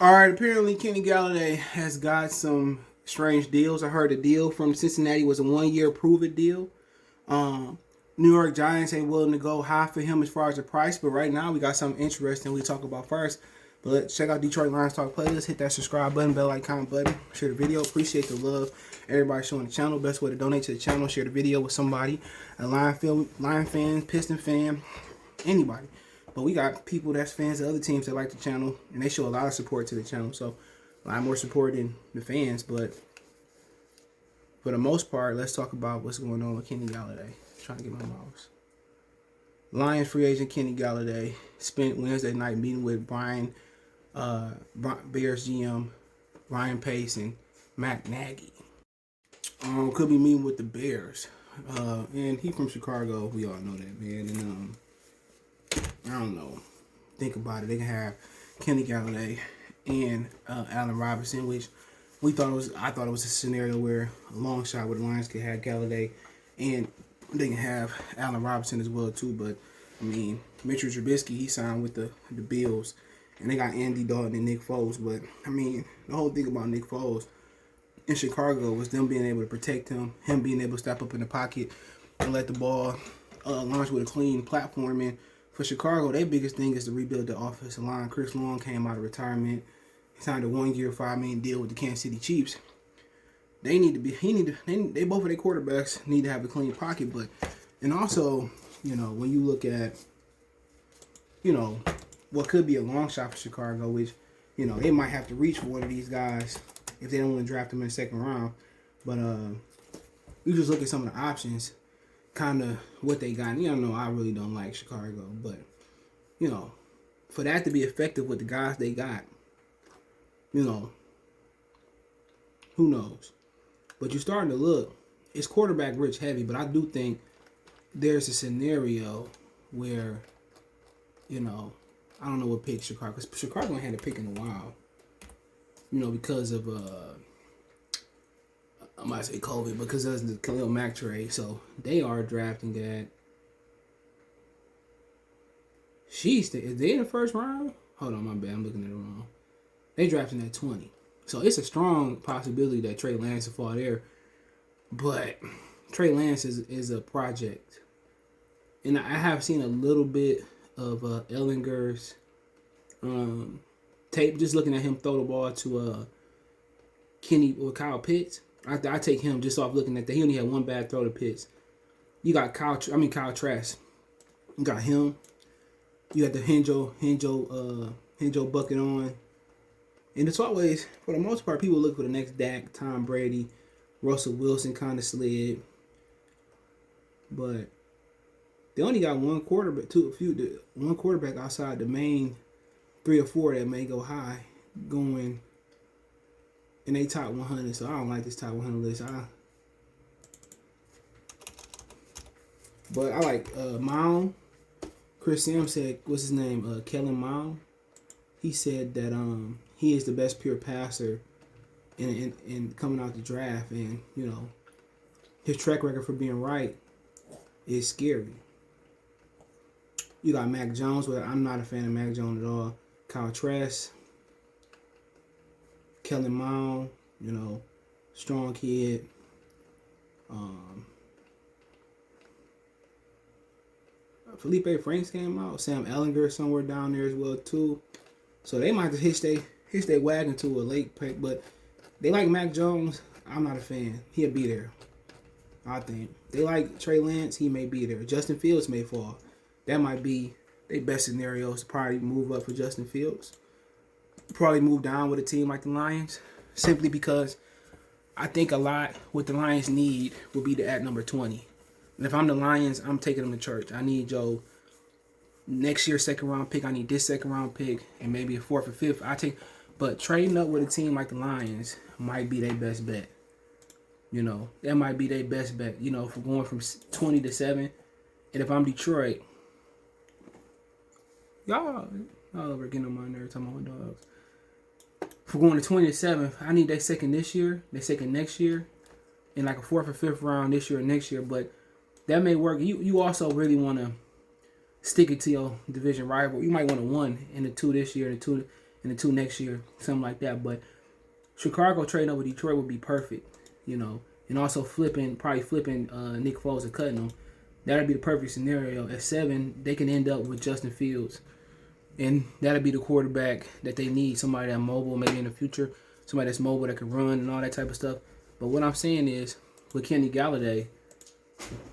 All right, apparently Kenny Golladay has got some strange deals. I heard a deal from Cincinnati was a 1-year prove-it deal. New York Giants ain't willing to go high for him as far as the price, but right now we got something interesting we talk about first. But let's check out Detroit Lions Talk playlist. Hit that subscribe button, bell icon button. Share the video. Appreciate the love. Everybody showing the channel. Best way to donate to the channel. Share the video with somebody. A Lion fan, Piston fan, anybody. But we got people that's fans of other teams that like the channel, and they show a lot of support to the channel. So a lot more support than the fans. But for the most part, let's talk about what's going on with Kenny Golladay. Trying to get my mouse. Lions free agent Kenny Golladay spent Wednesday night meeting with Bears GM Ryan Pace and Matt Nagy. Could be meeting with the Bears. And he from Chicago. We all know that, man. And I don't know. Think about it. They can have Kenny Golladay and Allen Robinson, which I thought it was a scenario where a long shot where the Lions could have Golladay and they can have Allen Robinson as well too. But I mean, Mitchell Trubisky, he signed with the Bills, and they got Andy Dalton and Nick Foles. But I mean, the whole thing about Nick Foles in Chicago was them being able to protect him being able to step up in the pocket and let the ball launch with a clean platform. And for Chicago, their biggest thing is to rebuild the offensive line. Chris Long came out of retirement. He signed a 1-year, $5 million deal with the Kansas City Chiefs. They both of their quarterbacks need to have a clean pocket, and also, when you look at, what could be a long shot for Chicago, which, they might have to reach for one of these guys if they don't want to draft them in the second round. But you just look at some of the options, kind of what they got. And I really don't like Chicago, but for that to be effective with the guys they got, who knows? But you're starting to look. It's quarterback rich heavy, but I do think there's a scenario where, I don't know what pick Chicago. Because Chicago ain't had a pick in a while. Because of I might say COVID, because of the Khalil Mack trade. So they are drafting at. Is they in the first round? Hold on, my bad. I'm looking at it wrong. They drafting at 20. So it's a strong possibility that Trey Lance will fall there. But Trey Lance is a project. And I have seen a little bit of Ellinger's tape, just looking at him throw the ball to Kyle Pitts. I take him just off looking at that. He only had one bad throw to Pitts. You got Kyle Trask. You got him. You got the Henjo bucket on. And it's always, for the most part, people look for the next Dak, Tom Brady, Russell Wilson kind of slid. But they only got one quarterback outside the main 3 or 4 that may go high, going in a top 100. So I don't like this top 100 list. But I like Mound. Chris Sam said, what's his name? Kellen Mound. He said that he is the best pure passer in coming out the draft, and his track record for being right is scary. You got Mac Jones, but I'm not a fan of Mac Jones at all. Kyle Trask, Kellen Mound, strong kid. Felipe Franks came out. Sam Ellinger somewhere down there as well too. So they might just hitch their wagon to a late pick, but they like Mac Jones. I'm not a fan. He'll be there, I think. They like Trey Lance. He may be there. Justin Fields may fall. That might be their best scenarios to probably move up for Justin Fields. Probably move down with a team like the Lions, simply because I think a lot what the Lions need will be to at number 20. And if I'm the Lions, I'm taking them to church. I need Joe. Next year's second round pick, I need this second round pick, and maybe a 4th or 5th. But trading up with a team like the Lions might be their best bet. That might be their best bet. For going from 20 to 7, and if I'm Detroit, y'all over getting on my nerves talking about dogs. For going to 20 to 7, I need their second this year, their second next year, and like a 4th or 5th round this year or next year. But that may work. You also really want to stick it to your division rival. You might want to 1 and a 2 this year and a 2 and the 2 next year, something like that. But Chicago trading over Detroit would be perfect, you know, and also probably flipping Nick Foles and cutting him. That'd be the perfect scenario. At 7, they can end up with Justin Fields, and that'd be the quarterback that they need. Somebody that's mobile, maybe in the future, somebody that's mobile that can run and all that type of stuff. But what I'm saying is, with Kenny Golladay,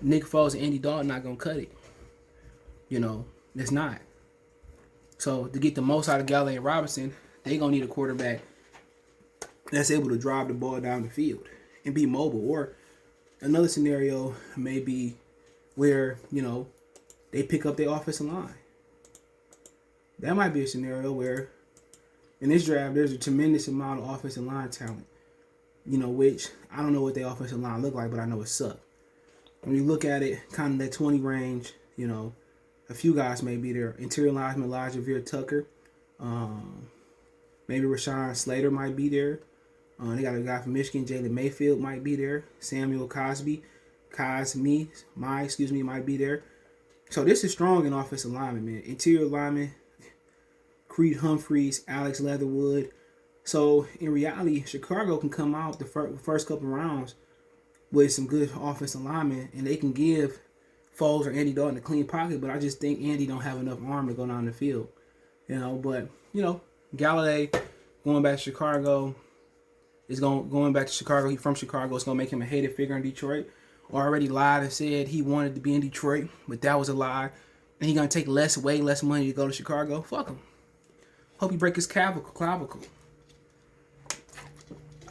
Nick Foles and Andy Dalton not gonna cut it. You know, it's not. So to get the most out of Golladay and Robinson, they gonna need a quarterback that's able to drive the ball down the field and be mobile. Or another scenario may be where, you know, they pick up their offensive line. That might be a scenario where in this draft there's a tremendous amount of offensive line talent. You know, which I don't know what their offensive line look like, but I know it sucked. When you look at it, kind of that 20 range, you know, a few guys may be there. Interior lineman Elijah Vera-Tucker. Maybe Rashawn Slater might be there. They got a guy from Michigan, Jalen Mayfield might be there. Samuel Cosmi might be there. So this is strong in offensive lineman, man. Interior lineman, Creed Humphreys, Alex Leatherwood. So in reality, Chicago can come out the first couple rounds with some good offensive linemen, and they can give Foles or Andy Dalton a clean pocket. But I just think Andy don't have enough arm to go down the field, you know. But you know, Golladay going back to Chicago is going back to Chicago. He's from Chicago. It's gonna make him a hated figure in Detroit. Already lied and said he wanted to be in Detroit, but that was a lie. And he's gonna take way less money to go to Chicago. Fuck him. Hope he break his clavicle.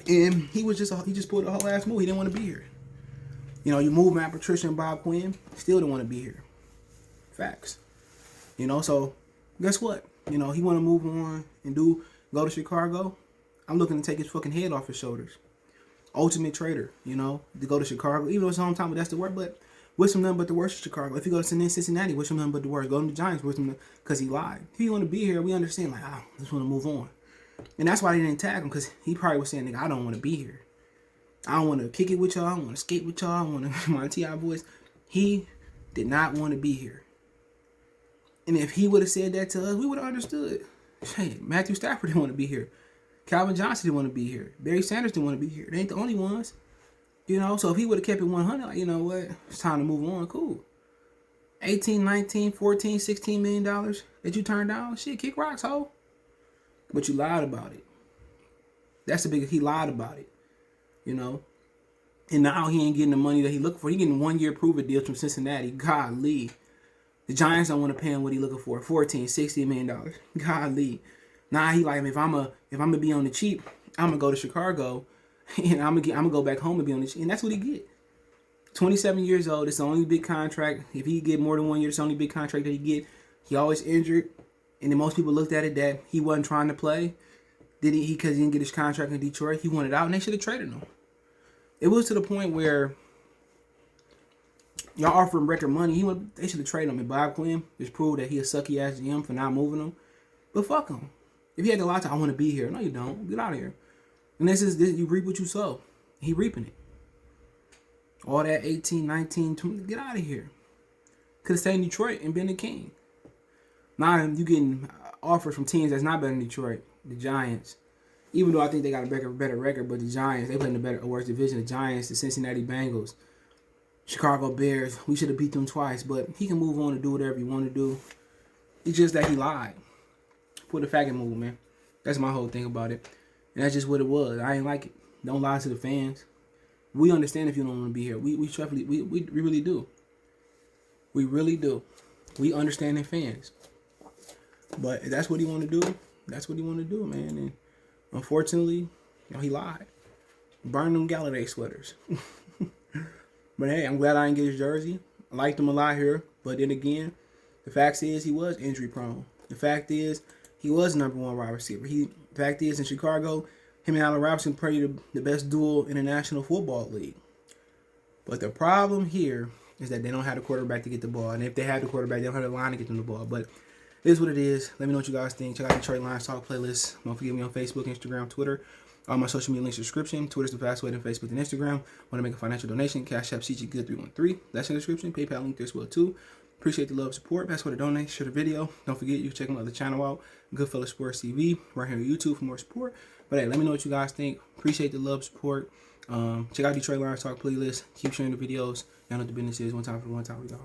And he just pulled a whole ass move. He didn't want to be here. You know, you move Matt Patricia and Bob Quinn, still didn't want to be here. Facts. You know, so guess what? You know, he want to move on and go to Chicago. I'm looking to take his fucking head off his shoulders. Ultimate trader, you know, to go to Chicago. Even though it's hometown, but that's the word. But wish him nothing but the worst in Chicago. If you go to Cincinnati, wish him nothing but the worst. Go to the Giants, wish him because he lied. If he want to be here, we understand. Like, I just want to move on. And that's why they didn't tag him, because he probably was saying, nigga, I don't want to be here. I don't want to kick it with y'all. I don't want to skate with y'all. I want to my T.I. boys. He did not want to be here. And if he would have said that to us, we would have understood. Hey, Matthew Stafford didn't want to be here. Calvin Johnson didn't want to be here. Barry Sanders didn't want to be here. They ain't the only ones. You know, so if he would have kept it 100, like, you know what? It's time to move on. Cool. 18, 19, 14, $16 million that you turned down? Shit, kick rocks, ho. But you lied about it. That's the biggest. He lied about it. You know? And now he ain't getting the money that he looking for. He getting 1 year prove-it deals from Cincinnati. Golly. The Giants don't want to pay him what he looking for. $60 million. Golly. Now he like, if I'm gonna be on the cheap, I'm gonna go to Chicago and I'm gonna go back home and be on the cheap. And that's what he get. 27 years old. It's the only big contract. If he get more than 1 year, it's the only big contract that he get. He always injured. And then most people looked at it that he wasn't trying to play. Because he didn't get his contract in Detroit. He wanted out, and they should have traded him. It was to the point where y'all offer him record money. They should have traded him. And Bob Quinn just proved that he a sucky ass GM for not moving him. But fuck him. If he had the lot to, I want to be here. No, you don't. Get out of here. And this you reap what you sow. He reaping it. All that 18, 19, 20, get out of here. Could have stayed in Detroit and been the king. Now you getting offers from teams that's not better than Detroit. The Giants. Even though I think they got a better record, but the Giants, they play in a worse division. The Giants, the Cincinnati Bengals, Chicago Bears. We should have beat them twice, but he can move on and do whatever he want to do. It's just that he lied. Put the faggot move, man. That's my whole thing about it. And that's just what it was. I ain't like it. Don't lie to the fans. We understand if you don't want to be here. We really do. We really do. We understand the fans. But if that's what he want to do, that's what he want to do, man. And unfortunately, he lied. Burn them Golladay sweaters. But hey, I'm glad I didn't get his jersey. I liked him a lot here. But then again, the fact is he was injury prone. The fact is he was number one wide receiver. The fact is in Chicago, him and Allen Robinson played the best duel in the National Football League. But the problem here is that they don't have the quarterback to get the ball. And if they have the quarterback, they don't have the line to get them the ball. But it is what it is. Let me know what you guys think. Check out the Detroit Lions Talk playlist. Don't forget me on Facebook, Instagram, Twitter. All my social media links in the description. Twitter's the fastest way than Facebook and Instagram. Want to make a financial donation? Cash App CG Good 313. That's in the description. PayPal link there as well too. Appreciate the love, support. Best way to donate. Share the video. Don't forget, you can check my other channel out, Goodfellas Sports TV, right here on YouTube for more support. But hey, let me know what you guys think. Appreciate the love, support. Check out Detroit Lions Talk playlist. Keep sharing the videos. Y'all know what the business is. One time for one time we go.